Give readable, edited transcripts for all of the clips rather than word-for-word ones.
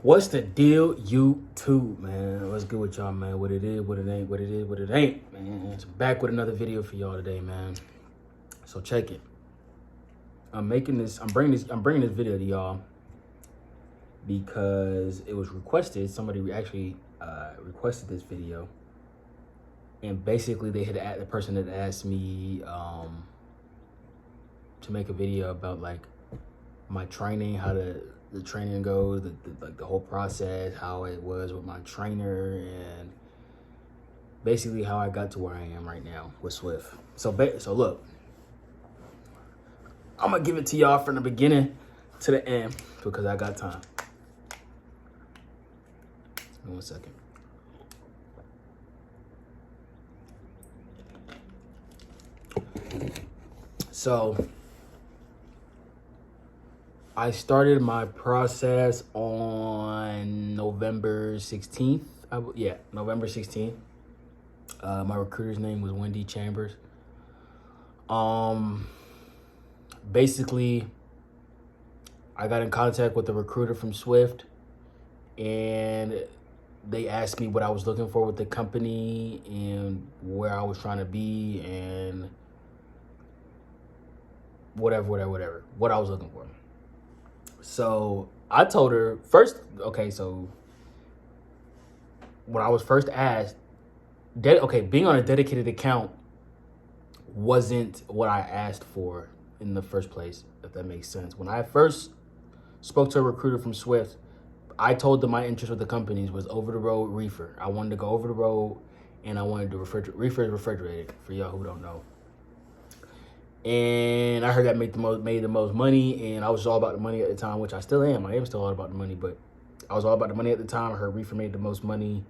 What's the deal, YouTube, man? What's good with y'all, man? What it is, what it ain't, what it is, what it ain't, man. So back with another video for y'all today, man. So check it. I'm bringing this video to y'all because it was requested. Somebody actually requested this video, and basically the person had asked me to make a video about like my training, how the training goes, the whole process, how it was with my trainer, and basically how I got to where I am right now with Swift. So look, I'm gonna give it to y'all from the beginning to the end because I got time. Give me 1 second. So I started my process on November 16th. November 16th. My recruiter's name was Wendy Chambers. Basically, I got in contact with the recruiter from Swift, and they asked me what I was looking for with the company and where I was trying to be and whatever, what I was looking for. So I told her first, okay, so when I was first asked, being on a dedicated account wasn't what I asked for in the first place, if that makes sense. When I first spoke to a recruiter from Swift, I told them my interest with the companies was over-the-road reefer. I wanted to go over the road, and I wanted to reefer refrigerated, for y'all who don't know. And I heard that made the most money, and I was all about the money at the time, which I still am. I am still all about the money, but I was all about the money at the time. I heard reefer made the most money.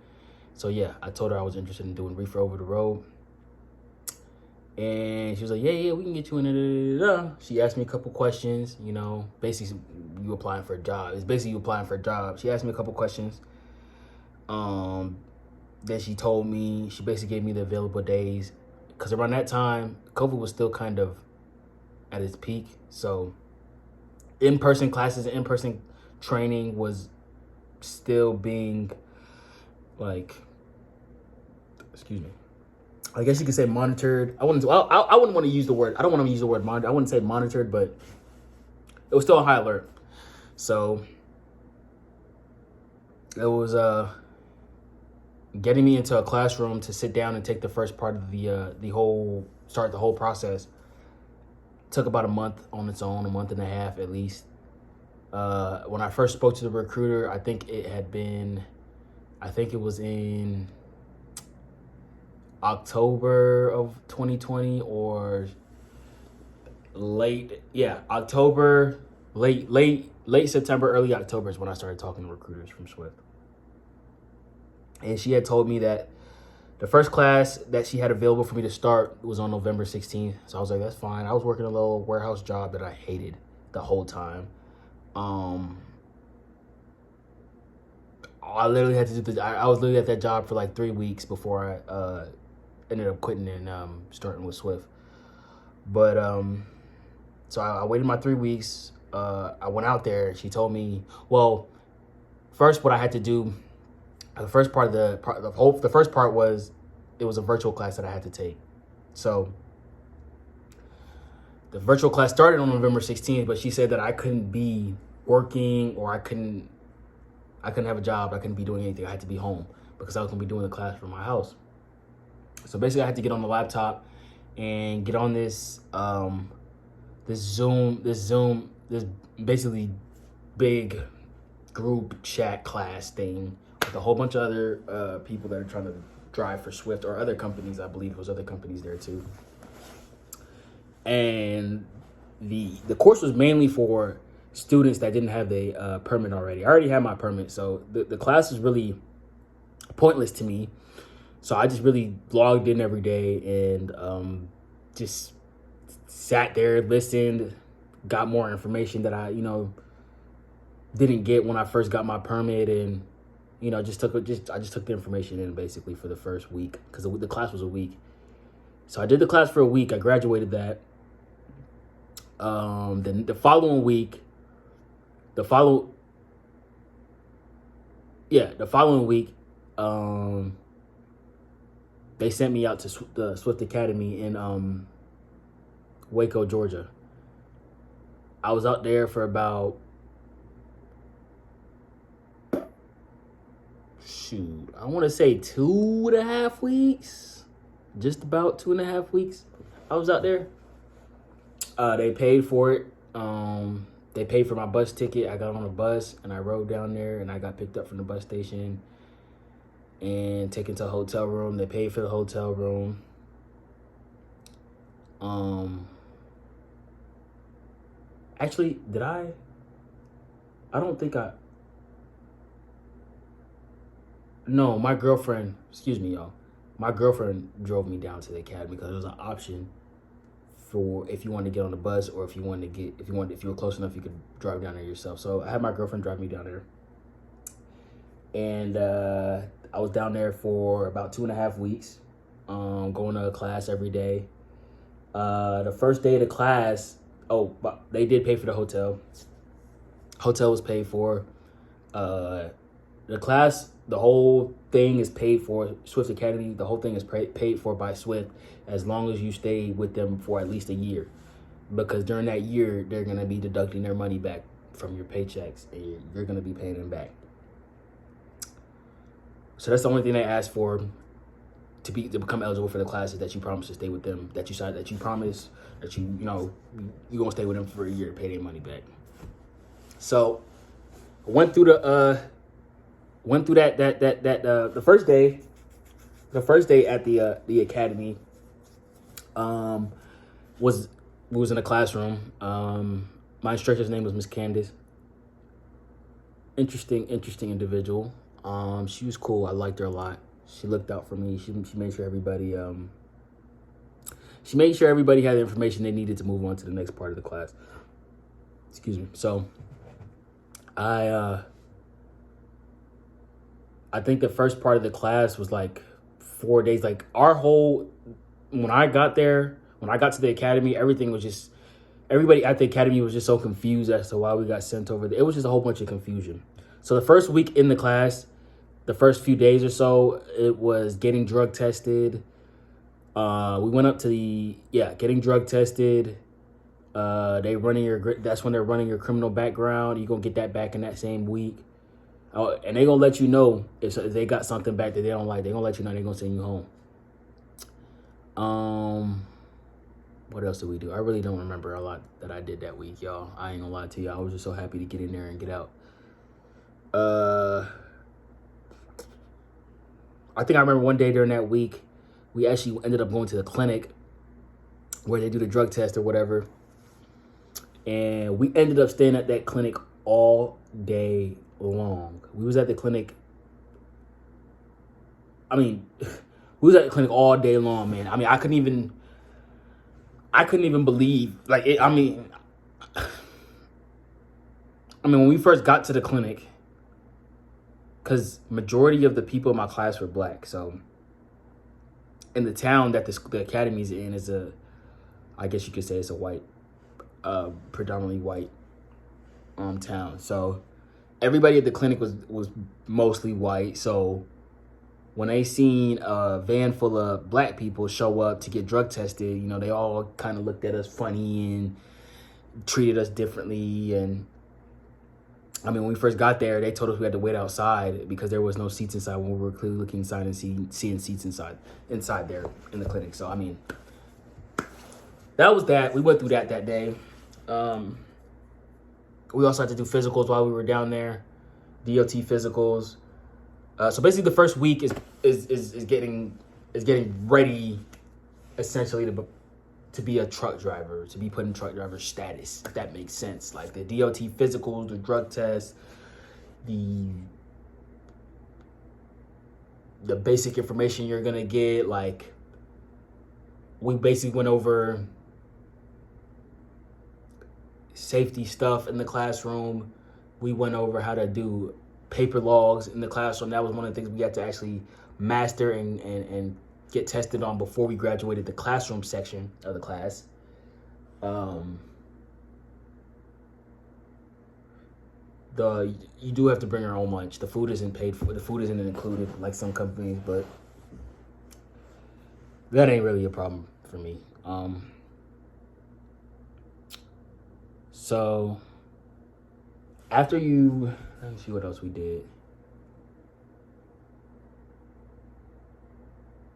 So yeah, I told her I was interested in doing reefer over the road. And she was like, yeah, we can get you in. She asked me a couple questions, basically you applying for a job. It's basically you applying for a job. She asked me a couple questions. Then she basically gave me the available days. Because around that time, COVID was still kind of at its peak. So in-person classes and in-person training was still being I guess you could say monitored. I wouldn't want to use the word. I don't want to use the word monitor. I wouldn't say monitored, but it was still on high alert. So it was getting me into a classroom to sit down and take the first part of the whole process. Took about a month on its own, a month and a half at least. When I first spoke to the recruiter, I think it was in October of 2020 or late September, early October is when I started talking to recruiters from Swift. And she had told me that the first class that she had available for me to start was on November 16th. So I was like, that's fine. I was working a little warehouse job that I hated the whole time. I literally had to do I was literally at that job for like 3 weeks before I ended up quitting and starting with Swift. But so I waited my 3 weeks. I went out there. She told me, well, first what I had to do. The first part was it was a virtual class that I had to take. So the virtual class started on November 16th, but she said that I couldn't be working or I couldn't have a job. I couldn't be doing anything. I had to be home because I was gonna be doing the class from my house. So basically I had to get on the laptop and get on this basically big group chat class thing with a whole bunch of other people that are trying to drive for Swift or other companies. I believe it was other companies there too. And the course was mainly for students that didn't have the permit already. I already had my permit, so the class was really pointless to me. So I just really logged in every day and just sat there, listened, got more information that I didn't get when I first got my permit, and I just took the information in basically for the first week because the class was a week. So I did the class for a week. I graduated that. Then the following week, yeah, the following week, they sent me out to the Swift Academy in Waco, Georgia. I was out there for about, I want to say 2.5 weeks, just about 2.5 weeks. I was out there. They paid for it. They paid for my bus ticket. I got on a bus and I rode down there, and I got picked up from the bus station and taken to a hotel room. They paid for the hotel room. Actually, did I? I don't think I. No, my girlfriend. Excuse me, y'all. My girlfriend drove me down to the academy because it was an option for if you wanted to get on the bus, or if you were close enough, you could drive down there yourself. So I had my girlfriend drive me down there, and I was down there for about 2.5 weeks, going to class every day. The first day of the class, but they did pay for the hotel. Hotel was paid for. The class, the whole thing is paid for. Swift Academy, the whole thing is paid for by Swift, as long as you stay with them for at least a year. Because during that year, they're going to be deducting their money back from your paychecks, and you're going to be paying them back. So that's the only thing they ask for to become eligible for the class, is that you promise to stay with them, that you promise that you're going to stay with them for a year to pay their money back. So I went through the first day at the academy. We was in a classroom. My instructor's name was Miss Candace. Interesting individual. She was cool. I liked her a lot. She looked out for me. She made sure everybody had the information they needed to move on to the next part of the class. Excuse me. So I think the first part of the class was like 4 days. Like when I got to the academy, everybody at the academy was just so confused as to why we got sent over there. It was just a whole bunch of confusion. So the first week in the class, the first few days or so, it was getting drug tested. We went up to getting drug tested. That's when they're running your criminal background. You're going to get that back in that same week. And they're going to let you know if they got something back that they don't like. They're going to let you know. They're going to send you home. What else did we do? I really don't remember a lot that I did that week, y'all. I ain't going to lie to you. I was just so happy to get in there and get out. I think I remember one day during that week, we actually ended up going to the clinic where they do the drug test or whatever. And we ended up staying at that clinic all day long. We was at the clinic. We was at the clinic all day long, man. I couldn't even believe, when we first got to the clinic, because majority of the people in my class were black. So in the town that the academy's in is I guess you could say it's a white, predominantly white town. So everybody at the clinic was mostly white. So when they seen a van full of black people show up to get drug tested, they all kind of looked at us funny and treated us differently. And when we first got there, they told us we had to wait outside because there was no seats inside, when we were clearly looking inside and seeing seats inside there in the clinic. So, that was that. We went through that day. We also had to do physicals while we were down there, DOT physicals. So basically, the first week is getting ready, essentially to be a truck driver, to be put in truck driver status, if that makes sense. Like the DOT physicals, the drug test, the basic information you're gonna get. Like, we basically went over safety stuff in the classroom. We went over how to do paper logs in the classroom. That was one of the things we had to actually master and get tested on before we graduated the classroom section of the class. You do have to bring your own lunch. The food isn't paid for. The food isn't included like some companies, but that ain't really a problem for me. So after you, let me see what else we did.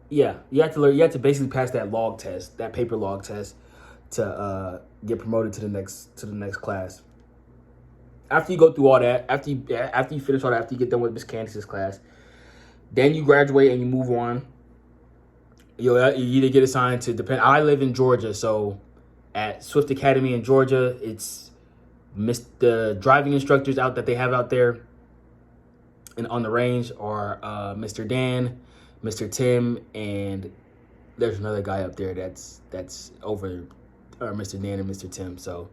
Yeah, you have to learn. You have to basically pass that log test, that paper log test, to get promoted to the next class. After you go through all that, after you finish all that, after you get done with Miss Candace's class, then you graduate and you move on. You either get assigned to depend. I live in Georgia, so at Swift Academy in Georgia, it's the driving instructors out that they have out there and on the range are Mr. Dan, Mr. Tim, and there's another guy up there that's over Mr. Dan and Mr. Tim. So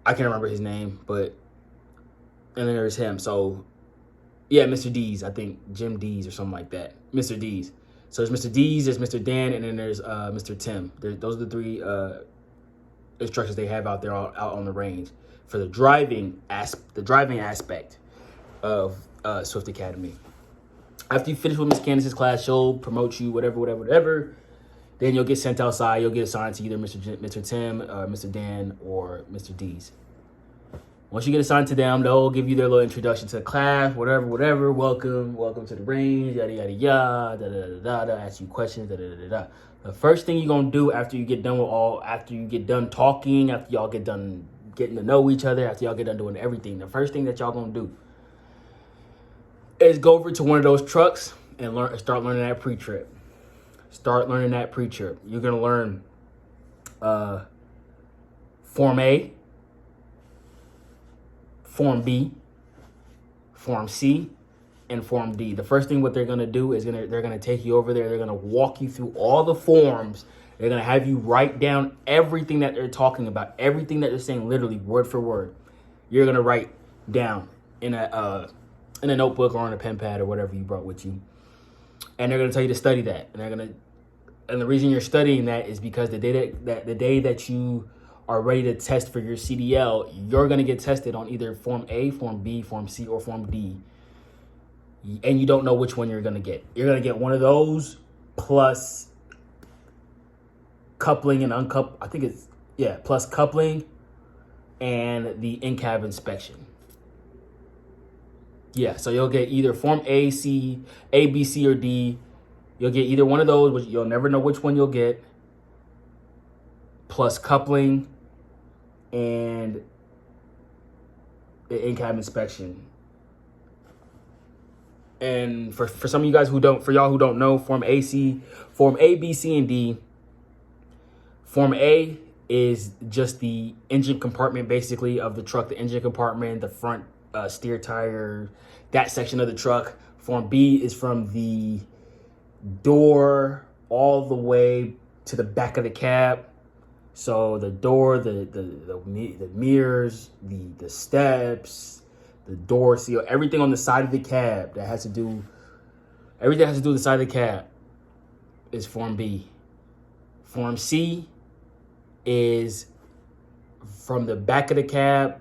I can't remember his name, but and then there's him. So yeah, Mr. D's, I think Jim D's or something like that. Mr. D's. So there's Mr. D's, there's Mr. Dan, and then there's Mr. Tim. Those are the three instructors they have out there out on the range for the driving aspect of Swift Academy. After you finish with Miss Candace's class, she'll promote you, whatever. Then you'll get sent outside. You'll get assigned to either Mr. Tim, Mr. Dan, or Mr. D's. Once you get assigned to them, they'll give you their little introduction to the class, whatever. Welcome to the range, yada yada yada, da. Ask you questions, da. The first thing you're gonna do after you get done talking, after y'all get done getting to know each other, after y'all get done doing everything, the first thing that y'all gonna do is go over to one of those trucks and start learning that pre-trip. You're gonna learn Form A, Form B, Form C, and Form D. The first thing what they're gonna do is they're gonna take you over there. They're gonna walk you through all the forms. They're gonna have you write down everything that they're talking about, everything that they're saying, literally word for word. You're gonna write down in a notebook or on a pen pad or whatever you brought with you, and they're gonna tell you to study that. And the reason you're studying that is because the day that you are ready to test for your CDL, you're gonna get tested on either Form A, Form B, Form C, or Form D. And you don't know which one you're gonna get. You're gonna get one of those plus coupling and uncouple. I think plus coupling and the in-cab inspection. Yeah, so you'll get either Form A, B, C, or D. You'll get either one of those, but you'll never know which one you'll get. Plus coupling and the in-cab inspection. And for some of you guys who don't know, Form A, B, C, and D. Form A is just the engine compartment, basically, of the truck. The engine compartment, the front steer tire, that section of the truck. Form B is from the door all the way to the back of the cab. So the door, the mirrors, the steps, the door seal, everything on the side of the cab everything that has to do with the side of the cab is Form B. Form C is from the back of the cab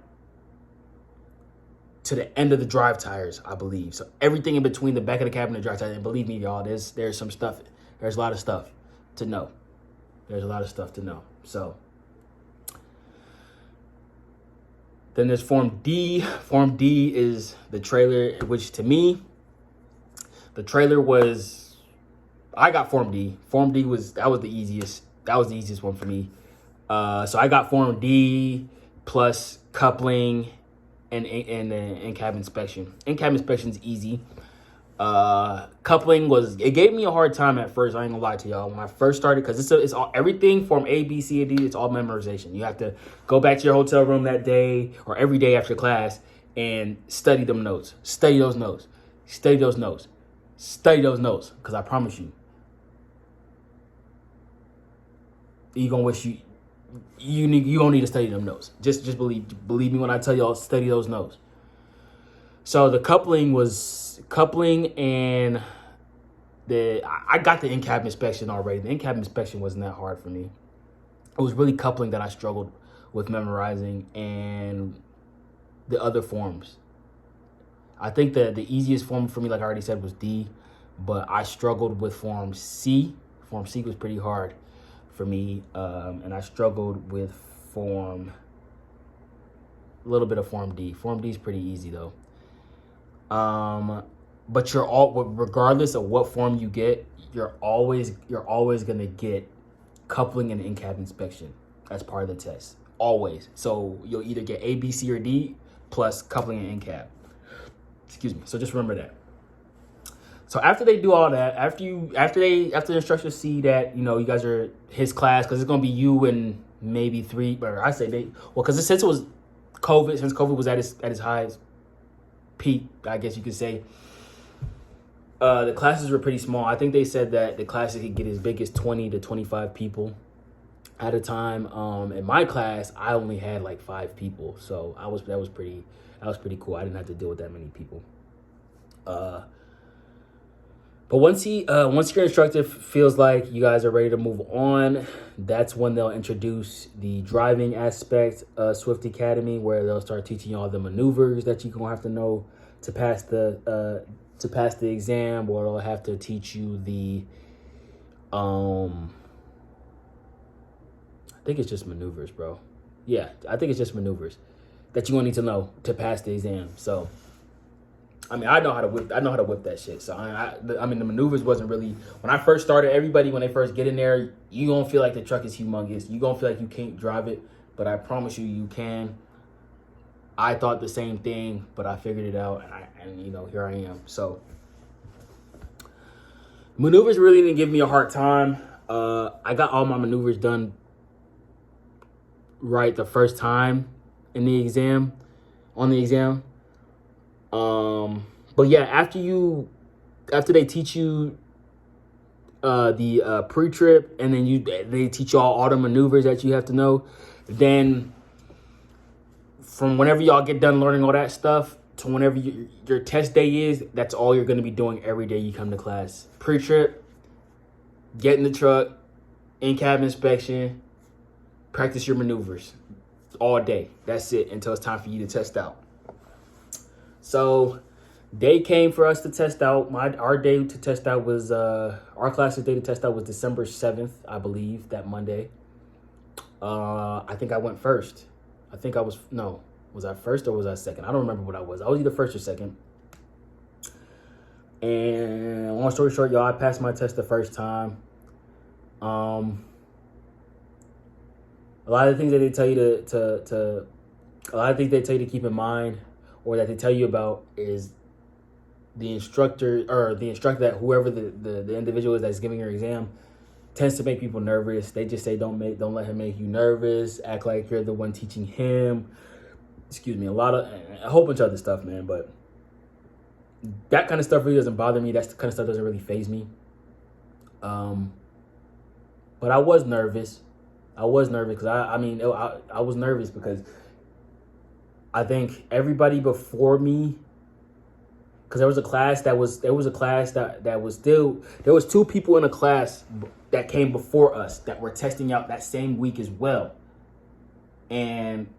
to the end of the drive tires, I believe. So everything in between the back of the cab and the drive tires. And believe me, y'all, there's some stuff. There's a lot of stuff to know. So then there's Form D. Form D is the trailer, which to me, the trailer was, I got Form D. Form D was the easiest one for me. So I got Form D plus coupling and in-cab inspection. In-cab inspection is easy. Coupling it gave me a hard time at first. I ain't gonna lie to y'all. When I first started, because it's all everything Form A, B, C, and D. It's all memorization. You have to go back to your hotel room that day or every day after class and study them notes. Study those notes. Because I promise you, you gonna wish you don't need to study them notes. Just believe me when I tell y'all, study those notes. So the coupling and I got the in-cab inspection already. The in-cab inspection wasn't that hard for me. It was really coupling that I struggled with memorizing, and the other forms. I think that the easiest form for me, like I already said, was D, but I struggled with Form C. Form C was pretty hard for me, and I struggled with a little bit of Form D. Form D is pretty easy though. But regardless of what form you get, you're always gonna get coupling and in-cab inspection as part of the test. Always. So you'll either get A, B, C, or D plus coupling and in-cab. Excuse me. So just remember that. So after they do all that, after the instructors see that, you know, you guys are his class, because it's gonna be you and maybe three, or I say because since it was COVID, since COVID was at its highest peak, I guess you could say, the classes were pretty small. I think they said that the classes could get as big as 20 to 25 people at a time. In my class, I only had like 5 people, so that was pretty cool. I didn't have to deal with that many people. But once your instructor feels like you guys are ready to move on, that's when they'll introduce the driving aspect of Swift Academy, where they'll start teaching you all the maneuvers that you're gonna have to know to pass the exam, or they'll have to teach you the I think it's just maneuvers, bro. Yeah, I think it's just maneuvers that you're gonna need to know to pass the exam. So I mean, I know how to whip that shit. So I mean, the maneuvers wasn't really, when I first started, everybody, when they first get in there, you gonna feel like the truck is humongous. You gonna feel like you can't drive it, but I promise you, you can. I thought the same thing, but I figured it out, and you know, here I am. So maneuvers really didn't give me a hard time. I got all my maneuvers done right the first time on the exam. But yeah, after they teach you the pre-trip, and then they teach you all the maneuvers that you have to know, then from whenever y'all get done learning all that stuff to whenever your test day is, that's all you're going to be doing every day you come to class. Pre-trip, get in the truck, in-cab inspection, practice your maneuvers all day. That's it until it's time for you to test out. So they came for us to test out. Our day to test out was our class's day to test out was December 7th, I believe, that Monday. I think I went first. Was I first or was I second? I don't remember what I was. I was either first or second. And long story short, y'all, I passed my test the first time. A lot of things that they tell you to keep in mind, or that they tell you about, is the instructor that whoever the individual is that's giving your exam tends to make people nervous. They just say don't let him make you nervous. Act like you're the one teaching him. Excuse me, a whole bunch of other stuff, man. But that kind of stuff really doesn't bother me. That kind of stuff doesn't really faze me. But I was nervous. Because I was nervous because I think everybody before me, because there was two people in a class that came before us that were testing out that same week as well. And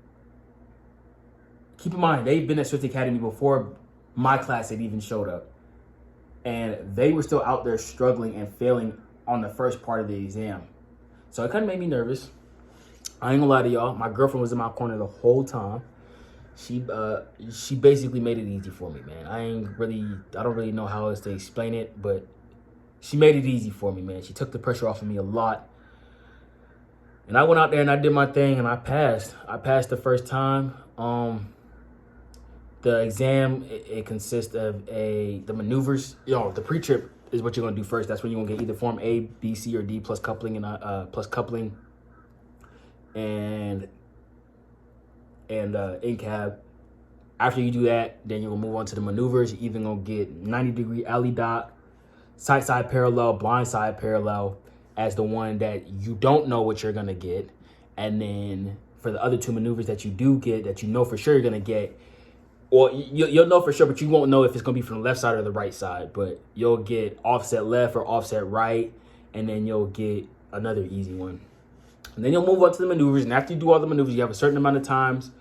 keep in mind, they've been at Swift Academy before my class had even showed up. And they were still out there struggling and failing on the first part of the exam. So it kind of made me nervous. I ain't gonna lie to y'all. My girlfriend was in my corner the whole time. She basically made it easy for me, man. I don't really know how else to explain it, but she made it easy for me, man. She took the pressure off of me a lot. And I went out there and I did my thing and I passed. I passed the first time. The exam, it consists of the maneuvers. The pre-trip is what you're gonna do first. That's when you're gonna get either form A, B, C, or D plus coupling and in-cab. After you do that, then you're gonna move on to the maneuvers. You're either gonna get 90-degree alley dock, side parallel, blind side parallel as the one that you don't know what you're gonna get. And then for the other two maneuvers that you do get, that you know for sure you're gonna get, or you'll know for sure, but you won't know if it's gonna be from the left side or the right side. But you'll get offset left or offset right, and then you'll get another easy one. And then you'll move on to the maneuvers. And after you do all the maneuvers, you have a certain amount of times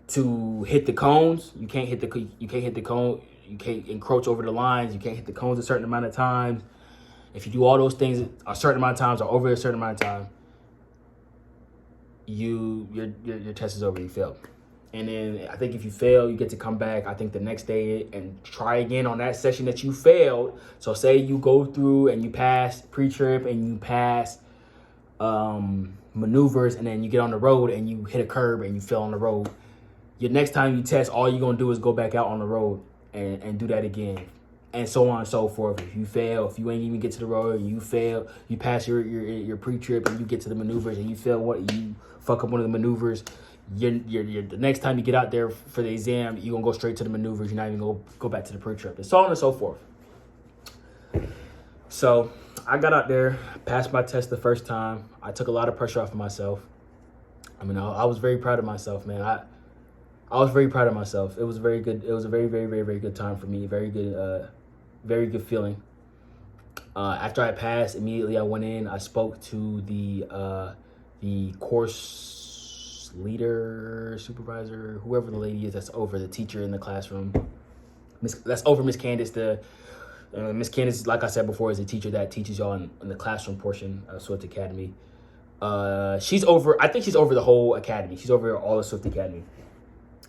to hit the cones. You can't hit the cone. You can't encroach over the lines. You can't hit the cones a certain amount of times. If you do all those things a certain amount of times or over a certain amount of time, your test is over. You failed. And then I think if you fail, you get to come back, I think the next day and try again on that session that you failed. So say you go through and you pass pre-trip and you pass maneuvers, and then you get on the road and you hit a curb and you fell on the road. Your next time you test, all you're going to do is go back out on the road and do that again. And so on and so forth. If you fail, if you ain't even get to the road, you fail, you pass your pre-trip and you get to the maneuvers and you fail you fuck up one of the maneuvers, the next time you get out there for the exam, you're going to go straight to the maneuvers. You're not even going to go back to the pre-trip, and so on and so forth. So I got out there, passed my test the first time. I took a lot of pressure off of myself. I mean, I was very proud of myself, man. I was very proud of myself. It was very good. It was a very, very, very, very good time for me. Very good feeling. After I passed, immediately I went in. I spoke to the course leader, supervisor, whoever the lady is that's over the teacher in the classroom. That's over Miss Candace. Miss Candace, like I said before, is a teacher that teaches y'all in the classroom portion of Swift Academy. She's over. I think she's over the whole academy. She's over all of Swift Academy.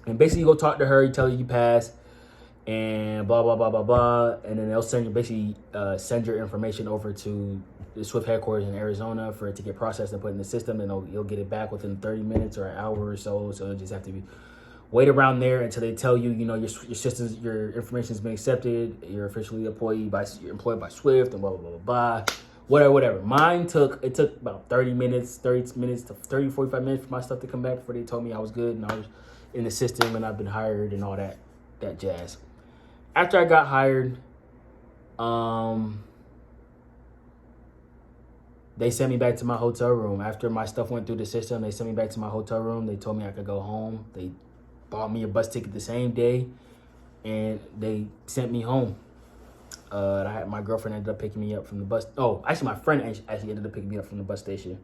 And basically, you go talk to her. You tell her you passed, and blah blah blah blah blah. And then they'll send your information over to the Swift headquarters in Arizona for it to get processed and put in the system, and you'll get it back within 30 minutes or an hour or so. So you just have to wait around there until they tell you, your information has been accepted. You're officially employed by Swift, and blah blah blah blah blah. Whatever. Mine took about 30 to 45 minutes for my stuff to come back before they told me I was good and I was in the system and I've been hired and all that jazz. After I got hired, they sent me back to my hotel room. After my stuff went through the system, they sent me back to my hotel room. They told me I could go home. They bought me a bus ticket the same day, and they sent me home. My girlfriend ended up picking me up from the bus. Oh, actually, my friend actually ended up picking me up from the bus station.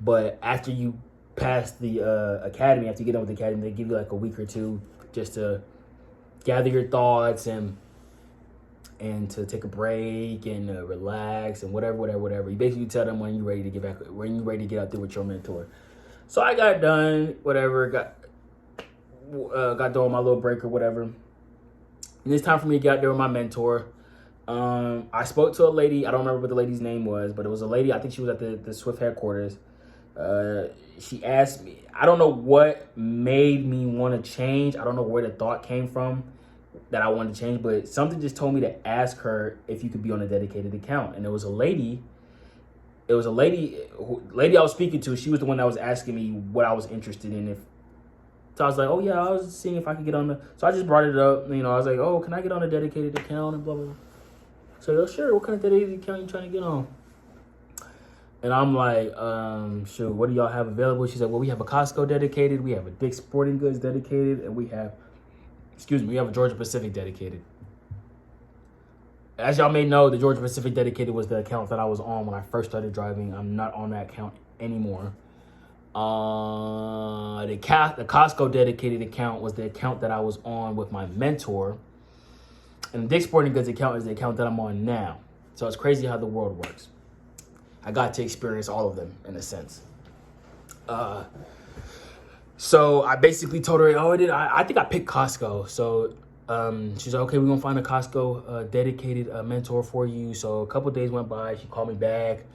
But after you pass the academy, after you get done with the academy, they give you like a week or two just to gather your thoughts and to take a break and relax and whatever. You basically tell them when you're ready to get out there with your mentor. So I got done, got done with my little break or whatever. And it's time for me to get out there with my mentor. I spoke to a lady. I don't remember what the lady's name was, but it was a lady. I think she was at the Swift headquarters. She asked me, I don't know what made me want to change. I don't know where the thought came from that I wanted to change, but something just told me to ask her if you could be on a dedicated account. And it was a lady I was speaking to. She was the one that was asking me what I was interested in. So I was like, oh yeah, I was seeing if I could get on so I just brought it up. I was like, oh, can I get on a dedicated account and blah, blah, blah. So, oh, sure, what kind of dedicated account you trying to get on? And I'm like, sure, what do y'all have available? She said, well, we have a Costco dedicated, we have a Dick's Sporting Goods dedicated, and we have a Georgia Pacific dedicated. As y'all may know, the Georgia Pacific dedicated was the account that I was on when I first started driving. I'm not on that account anymore. The Costco dedicated account was the account that I was on with my mentor. And the Dick's Sporting Goods account is the account that I'm on now. So it's crazy how the world works. I got to experience all of them in a sense. So I basically told her, I think I picked Costco. So she's like, okay, we're going to find a Costco dedicated mentor for you. So a couple days went by. She called me back.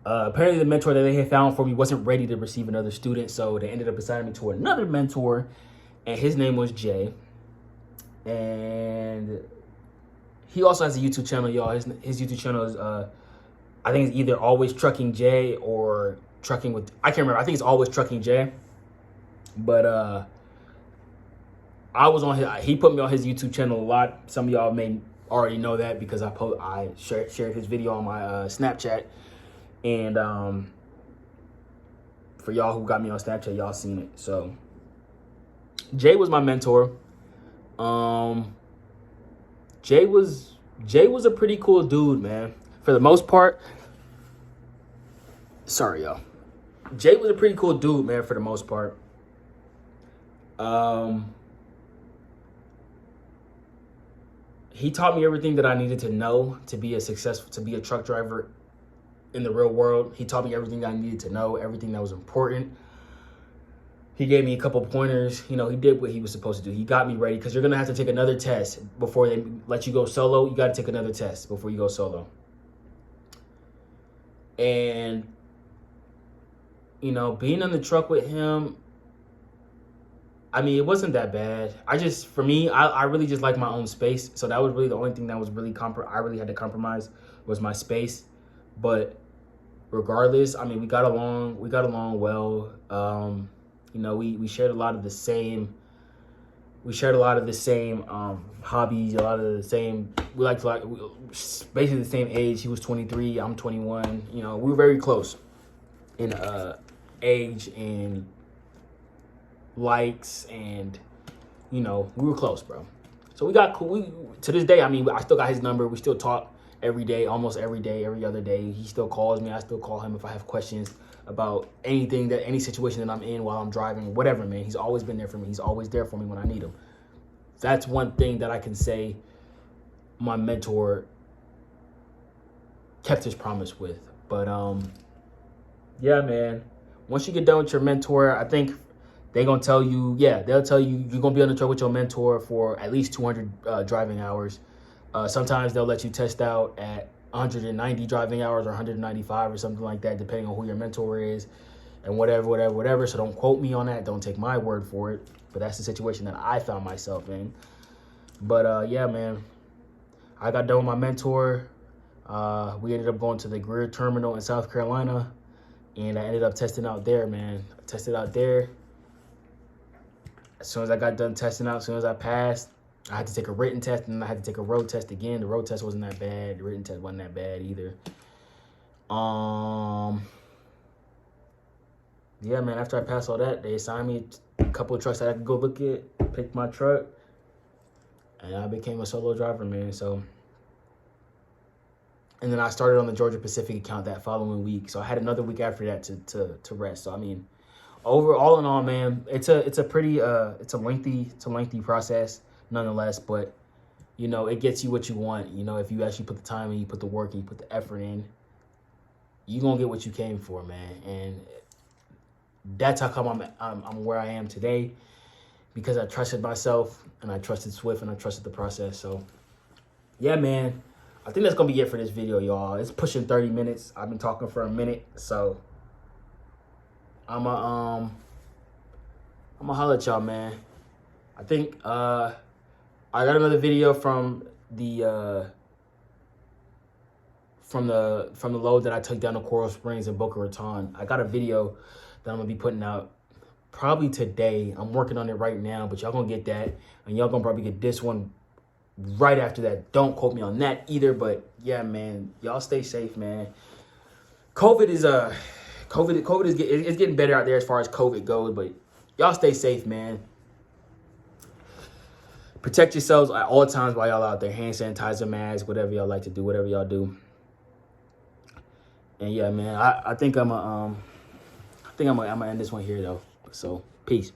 Apparently the mentor that they had found for me wasn't ready to receive another student. So they ended up assigning me to another mentor. And his name was Jay. And he also has a YouTube channel, y'all. His YouTube channel is, I think it's either Always Trucking Jay or Trucking with, I can't remember. I think it's Always Trucking Jay. But I was on he put me on his YouTube channel a lot. Some of y'all may already know that because I shared his video on my Snapchat. And for y'all who got me on Snapchat, y'all seen it. So Jay was my mentor. Jay was a pretty cool dude, man. For the most part. Sorry, y'all. Jay was a pretty cool dude, man, for the most part. He taught me everything that I needed to know to be a truck driver in the real world. He taught me everything that I needed to know, everything that was important. He gave me a couple pointers. You know, he did what he was supposed to do. He got me ready, because you're going to have to take another test before they let you go solo. You got to take another test before you go solo. And, you know, being on the truck with him, I mean, it wasn't that bad. For me, I really just like my own space. So that was really the only thing that was really I really had to compromise was my space. But regardless, I mean, we got along well. You know, we shared a lot of the same. Hobbies, a lot of the same. We liked basically the same age. He was 23, I'm 21. You know, we were very close in age and likes, and you know, we were close, bro. So we got cool. To this day, I mean, I still got his number. We still talk every day, almost every day, every other day. He still calls me. I still call him if I have questions about any situation that I'm in while I'm driving, whatever, man. He's always been there for me. He's always there for me when I need him. That's one thing that I can say my mentor kept his promise with. But yeah, man. Once you get done with your mentor, I think they're gonna tell you, they'll tell you you're gonna be on the truck with your mentor for at least 200 driving hours. Sometimes they'll let you test out at 190 driving hours or 195 or something like that, depending on who your mentor is and whatever. So don't quote me on that. Don't take my word for it. But that's the situation that I found myself in. But yeah, man, I got done with my mentor. We ended up going to the Greer terminal in South Carolina, and I ended up testing out there, man. I tested out there. As soon as I got done testing out, as soon as I passed, I had to take a written test, and I had to take a road test again. The road test wasn't that bad. The written test wasn't that bad either. Yeah, man, after I passed all that, they assigned me a couple of trucks that I could go look at, pick my truck, and I became a solo driver, man. So, and then I started on the Georgia Pacific account that following week. So I had another week after that to rest. So, I mean, all in all, man, it's a pretty lengthy process nonetheless, but you know, it gets you what you want. You know, if you actually put the time and you put the work and you put the effort in, you're gonna get what you came for, man. And that's how come I'm where I am today, because I trusted myself and I trusted Swift and I trusted the process. So yeah, man, I think that's gonna be it for this video, y'all. It's pushing 30 minutes. I've been talking for a minute, so I'm gonna holler at y'all, man. I think I got another video from the load that I took down to Coral Springs and Boca Raton. I got a video that I'm gonna be putting out probably today. I'm working on it right now, but y'all gonna get that, and y'all gonna probably get this one right after that. Don't quote me on that either, but yeah, man, y'all stay safe, man. COVID is it's getting better out there as far as COVID goes, but y'all stay safe, man. Protect yourselves at all times while y'all out there. Hand sanitizer, mask, whatever y'all like to do, whatever y'all do. And yeah, man, I think I'm gonna end this one here though. So peace.